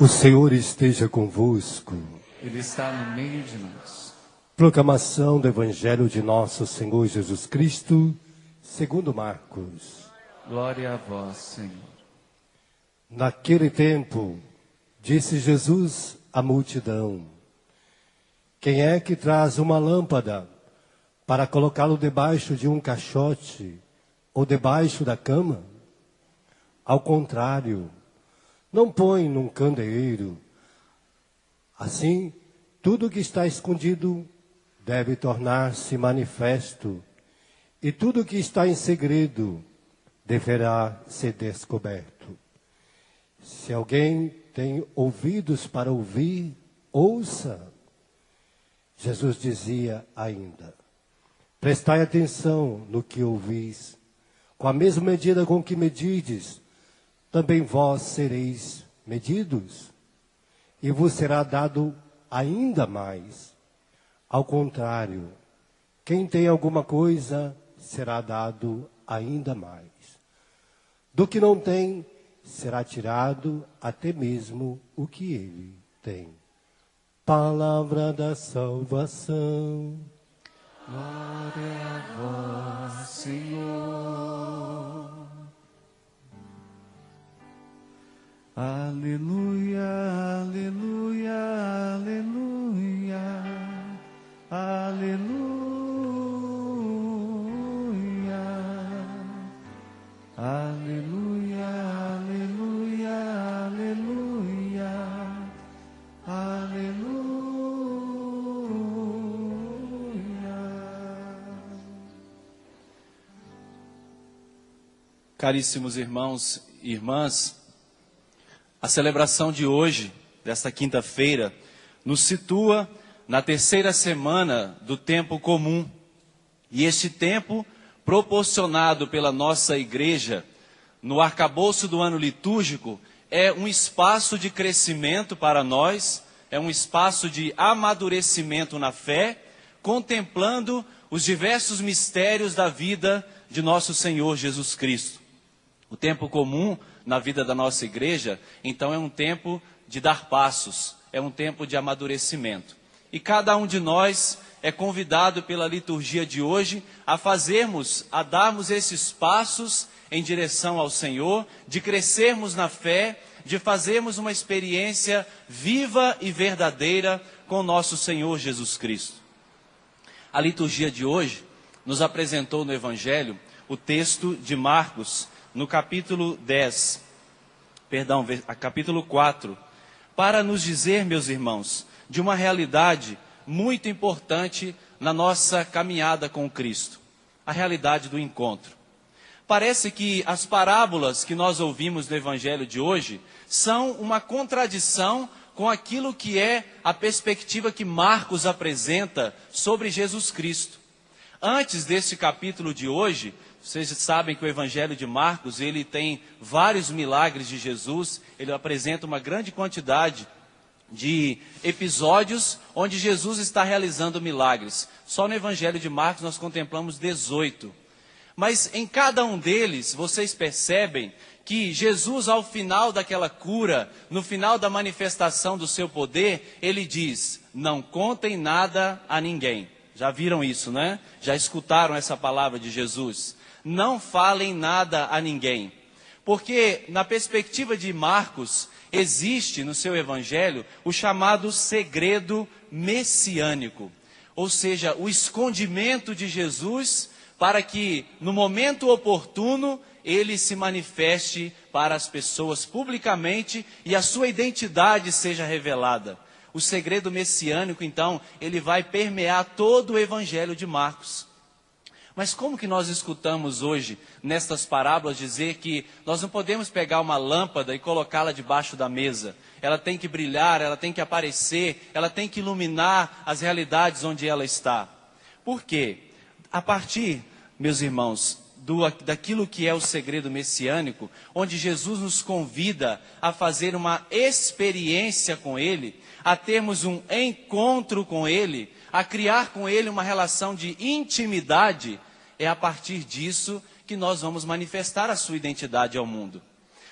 O Senhor esteja convosco. Ele está no meio de nós. Proclamação do Evangelho de nosso Senhor Jesus Cristo, segundo Marcos. Glória a vós, Senhor. Naquele tempo, disse Jesus à multidão: quem é que traz uma lâmpada para colocá-lo debaixo de um caixote ou debaixo da cama? Ao contrário, não põe num candeeiro. Assim, tudo que está escondido deve tornar-se manifesto, e tudo que está em segredo deverá ser descoberto. Se alguém tem ouvidos para ouvir, ouça. Jesus dizia ainda: prestai atenção no que ouvis. Com a mesma medida com que medides, também vós sereis medidos, e vos será dado ainda mais. Ao contrário, quem tem alguma coisa, será dado ainda mais. Do que não tem, será tirado até mesmo o que ele tem. Palavra da salvação. Glória a vós, Senhor. Aleluia, aleluia, aleluia, aleluia, aleluia, aleluia, aleluia, aleluia. Caríssimos irmãos e irmãs, a celebração de hoje, desta quinta-feira, nos situa na terceira semana do tempo comum. E este tempo, proporcionado pela nossa igreja, no arcabouço do ano litúrgico, é um espaço de crescimento para nós, é um espaço de amadurecimento na fé, contemplando os diversos mistérios da vida de nosso Senhor Jesus Cristo. O tempo comum na vida da nossa igreja, então, é um tempo de dar passos, é um tempo de amadurecimento. E cada um de nós é convidado pela liturgia de hoje a darmos esses passos em direção ao Senhor, de crescermos na fé, de fazermos uma experiência viva e verdadeira com nosso Senhor Jesus Cristo. A liturgia de hoje nos apresentou no Evangelho o texto de Marcos, no capítulo 4, para nos dizer, meus irmãos, de uma realidade muito importante na nossa caminhada com Cristo, a realidade do encontro. Parece que as parábolas que nós ouvimos no Evangelho de hoje são uma contradição com aquilo que é a perspectiva que Marcos apresenta sobre Jesus Cristo. Antes desse capítulo de hoje, vocês sabem que o Evangelho de Marcos, ele tem vários milagres de Jesus, ele apresenta uma grande quantidade de episódios onde Jesus está realizando milagres. Só no Evangelho de Marcos nós contemplamos 18. Mas em cada um deles, vocês percebem que Jesus, ao final daquela cura, no final da manifestação do seu poder, ele diz: não contem nada a ninguém. Já viram isso, né? Já escutaram essa palavra de Jesus? Não falem nada a ninguém. Porque, na perspectiva de Marcos, existe no seu evangelho o chamado segredo messiânico. Ou seja, o escondimento de Jesus para que, no momento oportuno, ele se manifeste para as pessoas publicamente e a sua identidade seja revelada. O segredo messiânico, então, ele vai permear todo o evangelho de Marcos. Mas como que nós escutamos hoje, nestas parábolas, dizer que nós não podemos pegar uma lâmpada e colocá-la debaixo da mesa? Ela tem que brilhar, ela tem que aparecer, ela tem que iluminar as realidades onde ela está. Por quê? A partir, meus irmãos, daquilo que é o segredo messiânico, onde Jesus nos convida a fazer uma experiência com Ele, a termos um encontro com Ele, a criar com Ele uma relação de intimidade, é a partir disso que nós vamos manifestar a sua identidade ao mundo.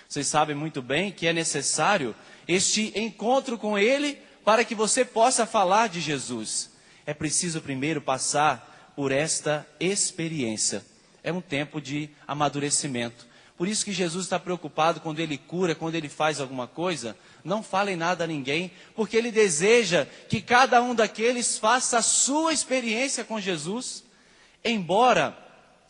Vocês sabem muito bem que é necessário este encontro com Ele, para que você possa falar de Jesus. É preciso primeiro passar por esta experiência. É um tempo de amadurecimento. Por isso que Jesus está preocupado quando Ele cura, quando Ele faz alguma coisa. Não falem nada a ninguém, porque Ele deseja que cada um daqueles faça a sua experiência com Jesus. Embora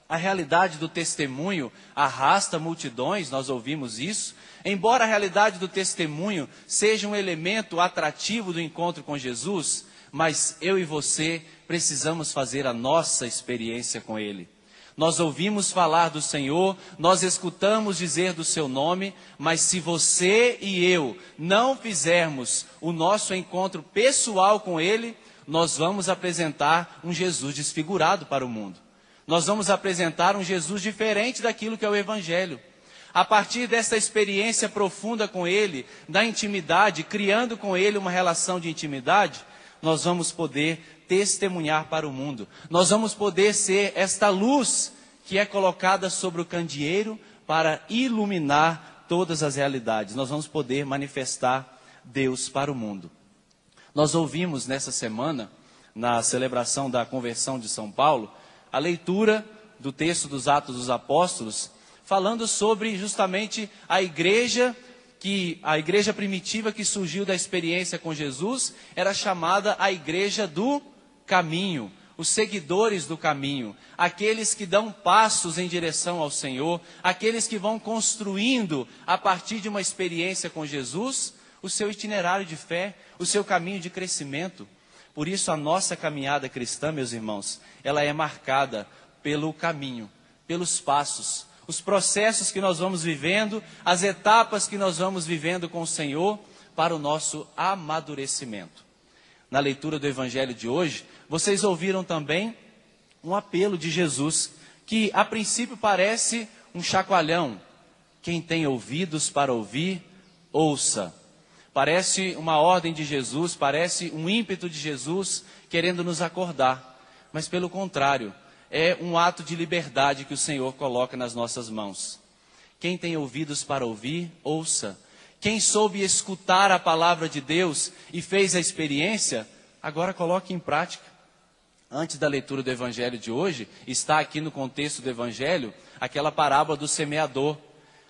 a realidade do testemunho arrasta multidões, nós ouvimos isso. Embora a realidade do testemunho seja um elemento atrativo do encontro com Jesus, mas eu e você precisamos fazer a nossa experiência com Ele. Nós ouvimos falar do Senhor, nós escutamos dizer do seu nome, mas se você e eu não fizermos o nosso encontro pessoal com Ele, nós vamos apresentar um Jesus desfigurado para o mundo. Nós vamos apresentar um Jesus diferente daquilo que é o Evangelho. A partir dessa experiência profunda com Ele, da intimidade, criando com Ele uma relação de intimidade, nós vamos poder testemunhar para o mundo. Nós vamos poder ser esta luz que é colocada sobre o candeeiro para iluminar todas as realidades. Nós vamos poder manifestar Deus para o mundo. Nós ouvimos nessa semana, na celebração da conversão de São Paulo, a leitura do texto dos Atos dos Apóstolos, falando sobre justamente a igreja primitiva que surgiu da experiência com Jesus, era chamada a igreja do caminho, os seguidores do caminho, aqueles que dão passos em direção ao Senhor, aqueles que vão construindo, a partir de uma experiência com Jesus, o seu itinerário de fé, o seu caminho de crescimento. Por isso a nossa caminhada cristã, meus irmãos, ela é marcada pelo caminho, pelos passos, os processos que nós vamos vivendo, as etapas que nós vamos vivendo com o Senhor para o nosso amadurecimento. Na leitura do Evangelho de hoje, vocês ouviram também um apelo de Jesus, que a princípio parece um chacoalhão. Quem tem ouvidos para ouvir, ouça. Parece uma ordem de Jesus, parece um ímpeto de Jesus querendo nos acordar. Mas pelo contrário, é um ato de liberdade que o Senhor coloca nas nossas mãos. Quem tem ouvidos para ouvir, ouça. Quem soube escutar a palavra de Deus e fez a experiência, agora coloque em prática. Antes da leitura do Evangelho de hoje, está aqui no contexto do Evangelho, aquela parábola do semeador.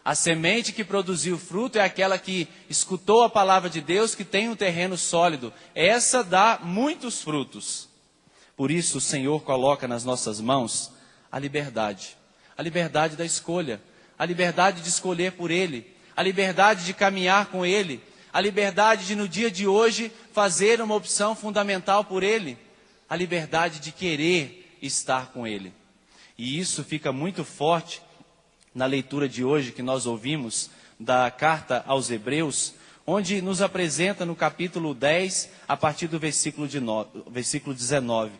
A semente que produziu fruto é aquela que escutou a palavra de Deus, que tem um terreno sólido. Essa dá muitos frutos. Por isso o Senhor coloca nas nossas mãos a liberdade da escolha, a liberdade de escolher por Ele, a liberdade de caminhar com Ele, a liberdade de no dia de hoje fazer uma opção fundamental por Ele, a liberdade de querer estar com Ele. E isso fica muito forte na leitura de hoje que nós ouvimos da carta aos Hebreus, onde nos apresenta no capítulo 10, a partir do versículo 19.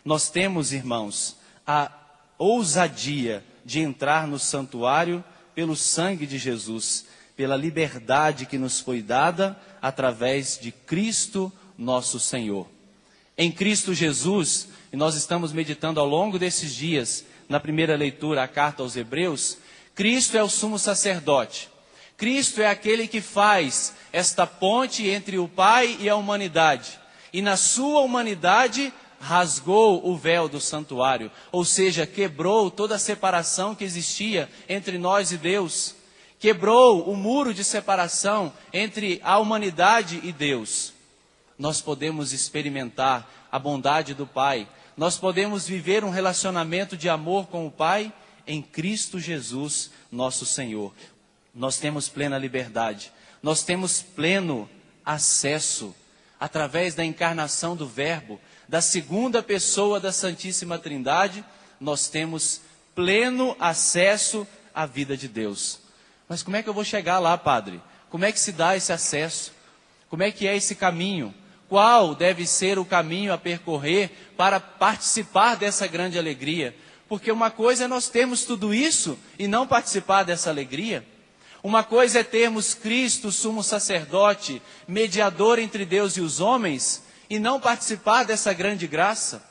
Nós temos, irmãos, a ousadia de entrar no santuário pelo sangue de Jesus, pela liberdade que nos foi dada através de Cristo nosso Senhor. Em Cristo Jesus, e nós estamos meditando ao longo desses dias, na primeira leitura, a carta aos Hebreus, Cristo é o sumo sacerdote. Cristo é aquele que faz esta ponte entre o Pai e a humanidade. E na sua humanidade rasgou o véu do santuário, ou seja, quebrou toda a separação que existia entre nós e Deus. Quebrou o muro de separação entre a humanidade e Deus. Nós podemos experimentar a bondade do Pai. Nós podemos viver um relacionamento de amor com o Pai em Cristo Jesus, nosso Senhor. Nós temos plena liberdade. Nós temos pleno acesso através da encarnação do Verbo, da segunda pessoa da Santíssima Trindade, nós temos pleno acesso à vida de Deus. Mas como é que eu vou chegar lá, padre? Como é que se dá esse acesso? Como é que é esse caminho? Qual deve ser o caminho a percorrer para participar dessa grande alegria? Porque uma coisa é nós termos tudo isso e não participar dessa alegria. Uma coisa é termos Cristo, sumo sacerdote, mediador entre Deus e os homens, e não participar dessa grande graça.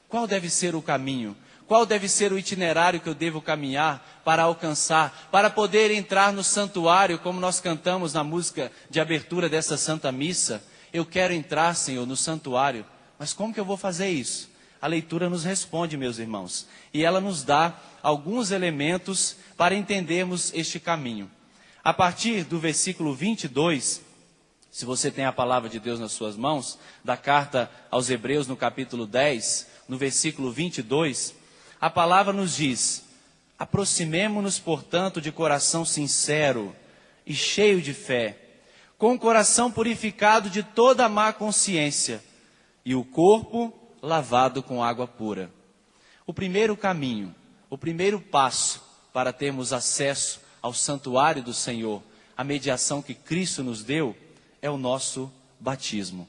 Qual deve ser o caminho? Qual deve ser o itinerário que eu devo caminhar para alcançar, para poder entrar no santuário, como nós cantamos na música de abertura dessa Santa Missa? Eu quero entrar, Senhor, no santuário, mas como que eu vou fazer isso? A leitura nos responde, meus irmãos, e ela nos dá alguns elementos para entendermos este caminho. A partir do versículo 22, se você tem a palavra de Deus nas suas mãos, da carta aos Hebreus, no capítulo 10, no versículo 22, a palavra nos diz: aproximemo-nos, portanto, de coração sincero e cheio de fé, com o coração purificado de toda a má consciência e o corpo lavado com água pura. O primeiro caminho, o primeiro passo para termos acesso ao santuário do Senhor, a mediação que Cristo nos deu, é o nosso batismo.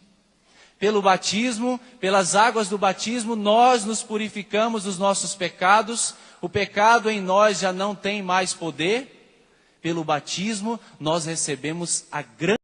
Pelo batismo, pelas águas do batismo, nós nos purificamos dos nossos pecados, o pecado em nós já não tem mais poder. Pelo batismo, nós recebemos a grande